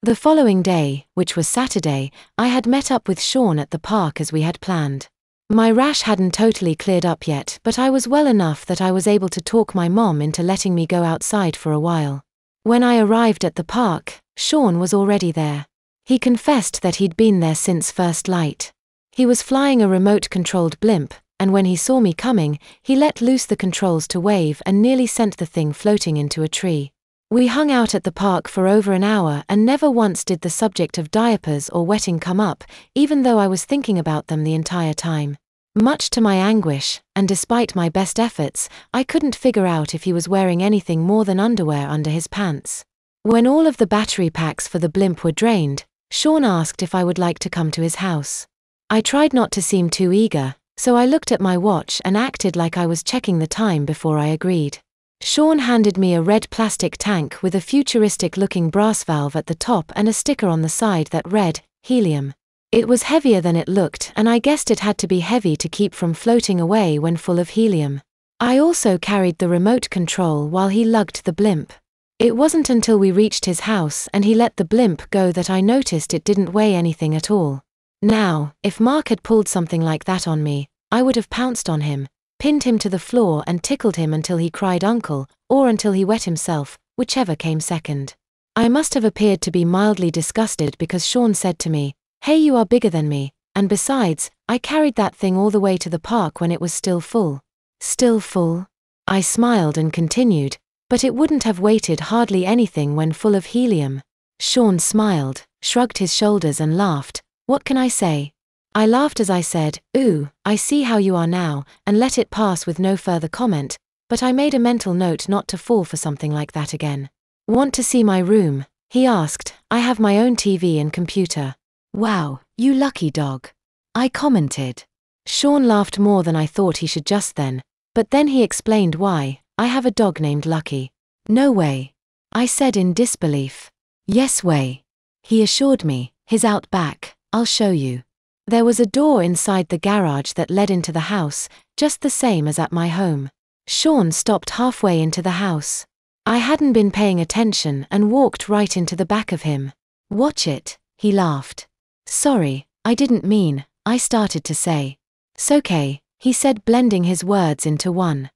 The following day, which was Saturday, I had met up with Sean at the park as we had planned. My rash hadn't totally cleared up yet, but I was well enough that I was able to talk my mom into letting me go outside for a while. When I arrived at the park, Sean was already there. He confessed that he'd been there since first light. He was flying a remote-controlled blimp, and when he saw me coming, he let loose the controls to wave and nearly sent the thing floating into a tree. We hung out at the park for over an hour and never once did the subject of diapers or wetting come up, even though I was thinking about them the entire time. Much to my anguish, and despite my best efforts, I couldn't figure out if he was wearing anything more than underwear under his pants. When all of the battery packs for the blimp were drained, Sean asked if I would like to come to his house. I tried not to seem too eager, so I looked at my watch and acted like I was checking the time before I agreed. Sean handed me a red plastic tank with a futuristic-looking brass valve at the top and a sticker on the side that read, helium. It was heavier than it looked, and I guessed it had to be heavy to keep from floating away when full of helium. I also carried the remote control while he lugged the blimp. It wasn't until we reached his house and he let the blimp go that I noticed it didn't weigh anything at all. Now, if Mark had pulled something like that on me, I would have pounced on him, pinned him to the floor and tickled him until he cried uncle, or until he wet himself, whichever came second. I must have appeared to be mildly disgusted because Sean said to me, "Hey, you are bigger than me, and besides, I carried that thing all the way to the park when it was still full." Still full? I smiled and continued, "But it wouldn't have weighted hardly anything when full of helium." Sean smiled, shrugged his shoulders and laughed. What can I say? I laughed as I said, "Ooh, I see how you are now," and let it pass with no further comment, but I made a mental note not to fall for something like that again. "Want to see my room?" he asked. "I have my own TV and computer." "Wow, you lucky dog," I commented. Sean laughed more than I thought he should just then, but then he explained why. "I have a dog named Lucky." "No way," I said in disbelief. "Yes way," he assured me. "He's out back, I'll show you." There was a door inside the garage that led into the house, just the same as at my home. Sean stopped halfway into the house. I hadn't been paying attention and walked right into the back of him. "Watch it," he laughed. "Sorry, I didn't mean," I started to say. "'S okay," he said, blending his words into one.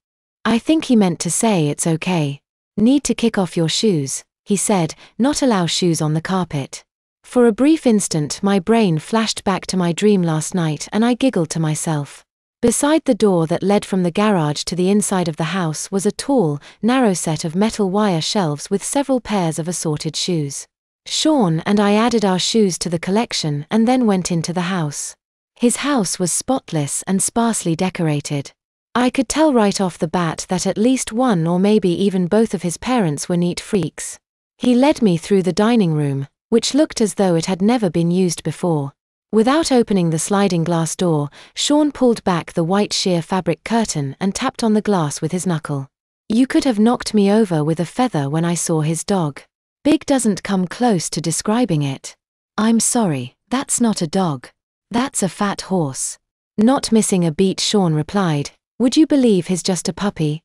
I think he meant to say it's okay. "Need to kick off your shoes," he said, "not allow shoes on the carpet." For a brief instant my brain flashed back to my dream last night and I giggled to myself. Beside the door that led from the garage to the inside of the house was a tall, narrow set of metal wire shelves with several pairs of assorted shoes. Sean and I added our shoes to the collection and then went into the house. His house was spotless and sparsely decorated. I could tell right off the bat that at least one or maybe even both of his parents were neat freaks. He led me through the dining room, which looked as though it had never been used before. Without opening the sliding glass door, Sean pulled back the white sheer fabric curtain and tapped on the glass with his knuckle. You could have knocked me over with a feather when I saw his dog. Big doesn't come close to describing it. "I'm sorry, that's not a dog. That's a fat horse." Not missing a beat, Sean replied, "Would you believe he's just a puppy?"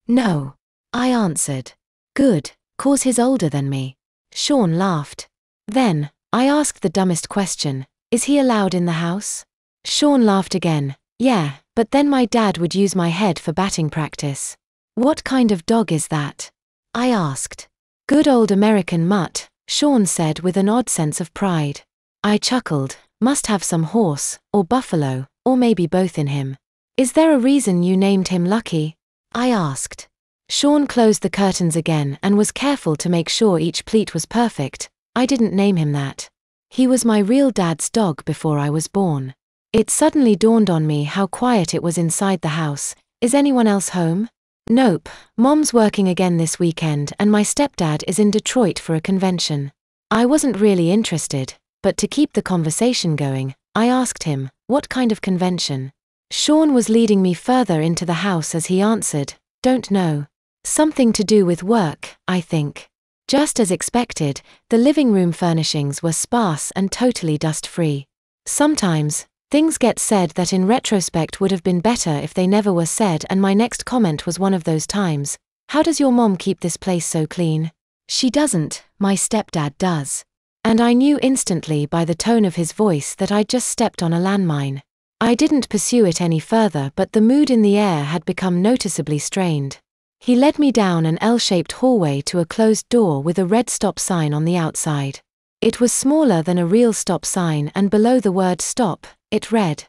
"No," I answered. "Good, 'cause he's older than me." Sean laughed. Then, I asked the dumbest question, "Is he allowed in the house?" Sean laughed again. "Yeah, but then my dad would use my head for batting practice." "What kind of dog is that?" I asked. "Good old American mutt," Sean said with an odd sense of pride. I chuckled. "Must have some horse, or buffalo, or maybe both in him." "Is there a reason you named him Lucky?" I asked. Sean closed the curtains again and was careful to make sure each pleat was perfect. "I didn't name him that. He was my real dad's dog before I was born." It suddenly dawned on me how quiet it was inside the house. "Is anyone else home?" "Nope, Mom's working again this weekend and my stepdad is in Detroit for a convention." I wasn't really interested, but to keep the conversation going, I asked him, "What kind of convention?" Sean was leading me further into the house as he answered, "Don't know. Something to do with work, I think." Just as expected, the living room furnishings were sparse and totally dust-free. Sometimes, things get said that in retrospect would have been better if they never were said, and my next comment was one of those times. "How does your mom keep this place so clean?" She doesn't, my stepdad does. And I knew instantly by the tone of his voice that I'd just stepped on a landmine. I didn't pursue it any further, but the mood in the air had become noticeably strained. He led me down an L-shaped hallway to a closed door with a red stop sign on the outside. It was smaller than a real stop sign, and below the word stop, it read,